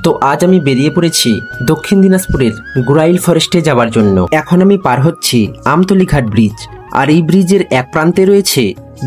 তো আজ আমি বেরিয়ে পড়েছি দক্ষিণ দিনাজপুরের গুরাইল ফরেস্টে যাওয়ার জন্য। এখন আমি পার হচ্ছি আমতলী ঘাট ব্রিজ, আর এই ব্রিজের এক প্রান্তে রয়েছে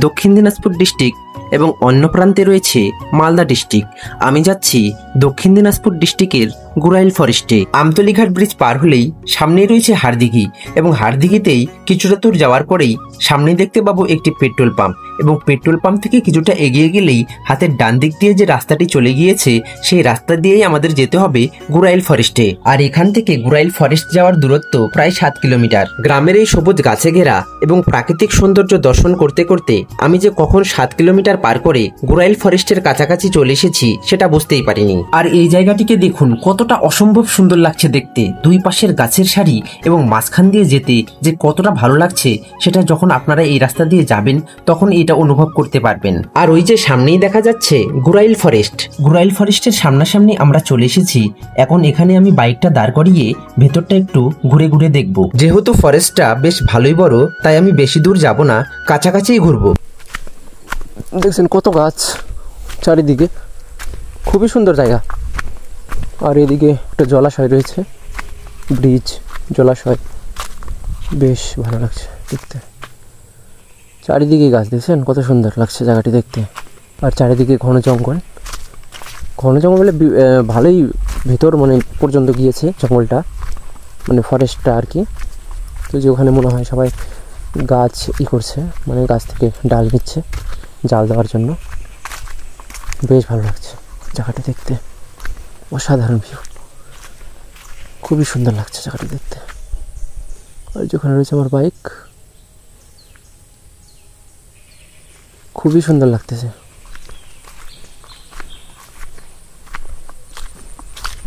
দক্ষিণ দিনাজপুর ডিস্ট্রিক্ট এবং অন্য প্রান্তে রয়েছে মালদা ডিস্ট্রিক্ট। আমি যাচ্ছি দক্ষিণ দিনাজপুর ডিস্ট্রিক্টের গুরাইল ফরেস্টে। আমতলী ঘাট ব্রিজ পার হলেই সামনেই রয়েছে হারদিঘি, এবং হারদিঘিতেই কিছুটা দূর যাওয়ার পরেই সামনে দেখতে পাবো একটি পেট্রোল পাম্প, এবং পেট্রোল পাম্প থেকে কিছুটা এগিয়ে গেলেই হাতের ডান দিক দিয়ে যে রাস্তাটি চলে গিয়েছে সেই রাস্তা দিয়েই আমাদের যেতে হবে গুরাইল ফরেস্টে। আর এখান থেকে গুরাইল ফরেস্ট যাওয়ার দূরত্ব প্রায় 7 কিলোমিটার। গ্রামের এই সবুজ গাছে ঘেরা এবং প্রাকৃতিক সৌন্দর্য দর্শন করতে করতে আমি যে কখন 7 কিলোমিটার পার করে গুরাইল ফরেস্টের কাছাকাছি চলে এসেছি সেটা বুঝতেই পারিনি। আর এই জায়গাটিকে দেখুন, কতটা অসম্ভব সুন্দর লাগছে দেখতে। দুই পাশের গাছের সারি এবং মাঝখান দিয়ে যেতে যে কতটা ভালো লাগছে সেটা যখন আপনারা এই রাস্তা দিয়ে যাবেন তখন এটা অনুভব করতে পারবেন। আর ওই যে সামনেই দেখা যাচ্ছে গুরাইল ফরেস্ট। গুরাইল ফরেস্টের সামনাসামনি আমরা চলে এসেছি। এখন এখানে আমি বাইকটা দাঁড় করিয়ে ভেতরটা একটু ঘুরে ঘুরে দেখব। যেহেতু ফরেস্টটা বেশ ভালোই বড়, তাই আমি বেশি দূর যাব না, কাছাকাছিই ঘুরবো। দেখছেন কত গাছ চারিদিকে, খুবই সুন্দর জায়গা। আর এদিকে একটা জলাশয় রয়েছে, ব্রিজ জলাশয়, বেশ ভালো লাগছে দেখতে। চারিদিকে গাছ, দেখছেন কত সুন্দর লাগছে জায়গাটি দেখতে। আর চারিদিকে ঘন জঙ্গল, ঘন জঙ্গলে ভালোই ভেতর মানে পর্যন্ত গিয়েছে জঙ্গলটা, মানে ফরেস্টটা আর কি। তো যে ওখানে মনে হয় সবাই গাছ করছে, মানে গাছ থেকে ডাল নিচ্ছে জাল দেওয়ার জন্য। বেশ ভালো লাগছে জায়গাটা দেখতে, অসাধারণ ভিউ, খুবই সুন্দর লাগছে জায়গাটা দেখতে। আর যেখানে রয়েছে আমার বাইক, খুবই সুন্দর লাগতেছে।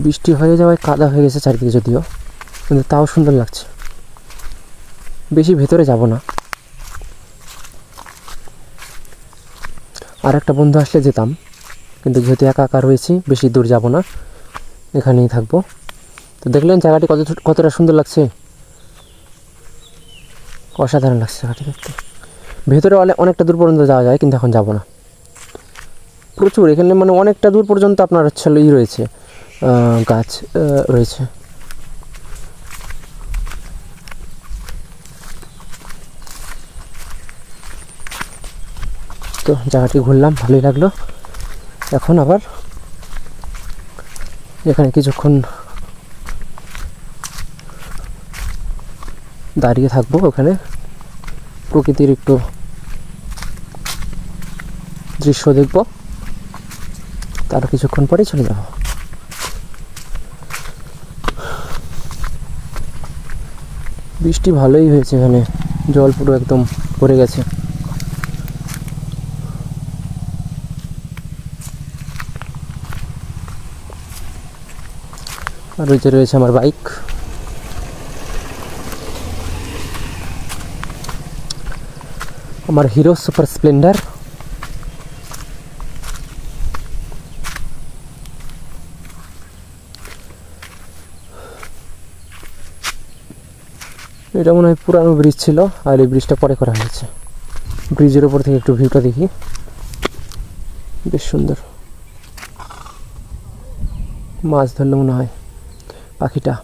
বৃষ্টি হয়ে যাওয়ায় কাদা হয়ে গেছে চারিদিকে যদিও, কিন্তু তাও সুন্দর লাগছে। বেশি ভেতরে যাব না, আর একটা বন্ধু আসলে যেতাম, কিন্তু যেহেতু একা একা রয়েছি বেশি দূর যাব না, এখানেই থাকবো। তো দেখলেন জায়গাটি কতটা সুন্দর লাগছে, অসাধারণ লাগছে জায়গাটি দেখতে। ভেতরে অনেকটা দূর পর্যন্ত যাওয়া যায়, কিন্তু এখন যাব না। প্রচুর এখানে মানে অনেকটা দূর পর্যন্ত আপনার হচ্ছে রয়েছে, গাছ রয়েছে। তো জায়গাটি ঘুরলাম, ভালোই লাগলো। এখন আবার এখানে কিছুক্ষণ দাঁড়িয়ে থাকবো, ওখানে প্রকৃতির একটু দৃশ্য দেখব, তার কিছুক্ষণ পরে চলে যাব। বৃষ্টি ভালোই হয়েছে, এখানে জল পুরো একদম ভরে গেছে। আর ওই যে রয়েছে আমার বাইক, আমার হিরো সুপার স্প্লেন্ডার। এটা মনে হয় পুরানো ব্রিজ ছিল, আর এই ব্রিজটা পরে করা হয়েছে। ব্রিজের উপর থেকে একটু ভিউটা দেখি, বেশ সুন্দর। মাছ ধরলে মনে হয় পাখিটা,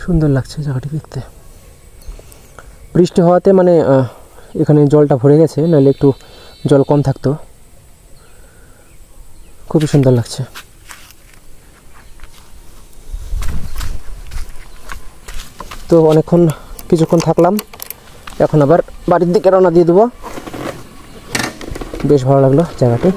সুন্দর লাগছে জায়গাটি দেখতে। বৃষ্টি হওয়াতে মানে এখানে জলটা ভরে গেছে, নাহলে একটু জল কম থাকতো। খুবই সুন্দর লাগছে। তো কিছুক্ষণ থাকলাম, এখন আবার বাড়ির দিকে রওনা দিয়ে দেবো। বেশ ভালো লাগলো জায়গাটি।